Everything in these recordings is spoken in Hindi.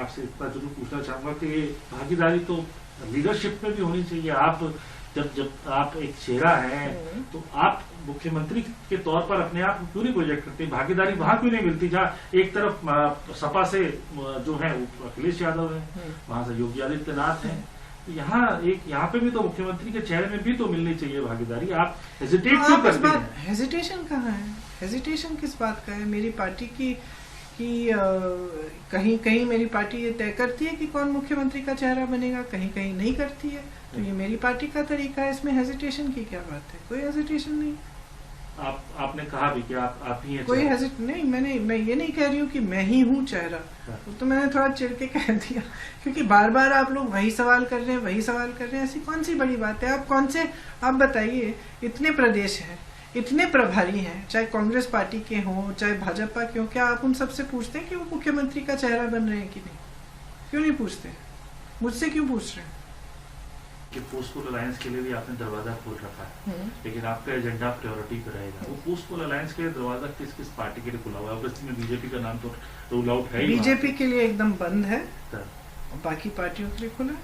आपसे इतना जरूर पूछना चाहूंगा कि भागीदारी तो लीडरशिप में भी होनी चाहिए। आप जब आप एक चेहरा हैं तो आप मुख्यमंत्री के तौर पर अपने आप क्यों नहीं प्रोजेक्ट करते? भागीदारी वहां क्यों नहीं मिलती जहाँ एक तरफ सपा से जो है अखिलेश यादव है, वहां से योगी आदित्यनाथ है, यहाँ पे भी तो मुख्यमंत्री के चेहरे में भी तो मिलनी चाहिए भागीदारी। आप हेजिटेट क्यों करते हैं? हेजिटेशन कहाँ है? हेजिटेशन किस बात का है? मेरी पार्टी की कहीं कहीं मेरी पार्टी ये तय करती है कि कौन मुख्यमंत्री का चेहरा बनेगा, कहीं कहीं नहीं करती है। तो ये मेरी पार्टी का तरीका है, इसमें हेजिटेशन की क्या बात है? कोई हेजिटेशन नहीं। आपने कहा भी कि आप ही हैं कोई हेजिट नहीं, मैं ये नहीं कह रही हूँ कि मैं ही हूँ चेहरा, तो मैंने थोड़ा चिढ़ के कह दिया, क्योंकि बार बार आप लोग वही सवाल कर रहे हैं, वही सवाल कर रहे हैं। ऐसी कौन सी बड़ी बात है? आप कौन से, आप बताइए, इतने प्रदेश हैं, इतने प्रभारी हैं, चाहे कांग्रेस पार्टी के हों चाहे भाजपा के हों, क्या आप उन सबसे पूछते हैं कि वो मुख्यमंत्री का चेहरा बन रहे हैं कि नहीं? क्यों नहीं पूछते? मुझसे क्यों पूछ रहे हैं? कि पोस्टपोल अलायंस के लिए भी आपने दरवाजा खोल रखा है, लेकिन आपका एजेंडा प्रायोरिटी पे रहेगा। वो पोस्टपोल अलायंस के लिए दरवाजा किस किस पार्टी के लिए खुला हुआ है? उसमें बीजेपी का नाम तो रूल आउट है ही। बीजेपी के लिए एकदम बंद है, बाकी पार्टियों के लिए खुला है।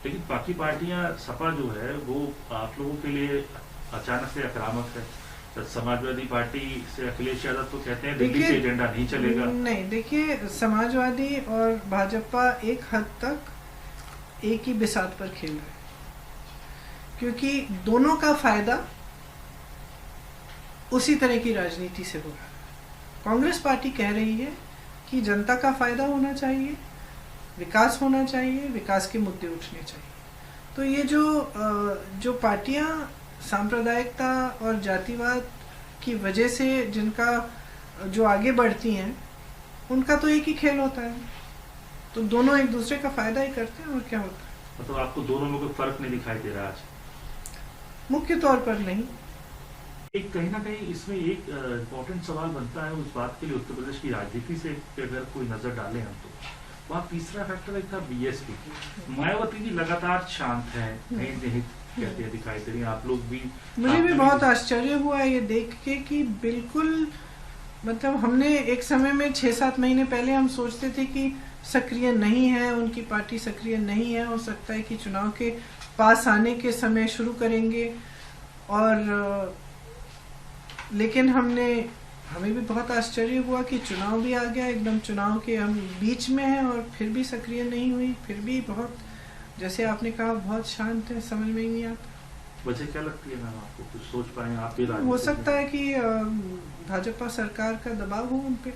लेकिन बाकी पार्टियां, सपा जो है वो आप लोगों के लिए अचानक से आक्रामक है। समाजवादी पार्टी से अखिलेश यादव तो कहते हैं दिल्ली से एजेंडा नहीं चलेगा। नहीं, देखिए, समाजवादी और भाजपा एक हद तक एक ही बिसात पर खेल रहे हैं, क्योंकि दोनों का फायदा उसी तरह की राजनीति से हो रहा है। कांग्रेस पार्टी कह रही है कि जनता का फायदा होना चाहिए, विकास होना चाहिए, विकास के मुद्दे उठने चाहिए। तो ये जो पार्टियां सांप्रदायिकता और जातिवाद की वजह से जिनका जो आगे बढ़ती हैं, उनका तो एक ही खेल होता है, तो दोनों एक दूसरे का फायदा ही करते हैं, और क्या होता है। मतलब आपको दोनों में कोई फर्क नहीं दिखाई दे रहा आज? मुख्य तौर पर नहीं। एक कहीं ना कहीं इसमें एक इम्पोर्टेंट सवाल बनता है उस बात के लिए, उत्तर प्रदेश की राजनीति से अगर कोई नजर डालें हम, तो वहाँ तीसरा फैक्टर एक था बीएसपी। मायावती जी लगातार शांत है, कहीं नहीं कहते हैं, दिखाई दे रही हैं। आप लोग भी, मुझे भी बहुत आश्चर्य हुआ ये देख के कि बिल्कुल, मतलब हमने एक समय में 6-7 महीने पहले हम सोचते थे कि सक्रिय नहीं है, उनकी पार्टी सक्रिय नहीं है, हो सकता है कि चुनाव के पास आने के समय शुरू करेंगे, और लेकिन हमें भी बहुत आश्चर्य हुआ कि चुनाव भी आ गया, एकदम चुनाव के हम बीच में हैं और फिर भी सक्रिय नहीं हुई, फिर भी बहुत, जैसे आपने कहा, बहुत शांत है, समझ में ही नहीं आता। वजह क्या लगती है मैम आपको? कुछ सोच पाए आप भी? हो सकता है कि भाजपा सरकार का दबाव हो उन पे।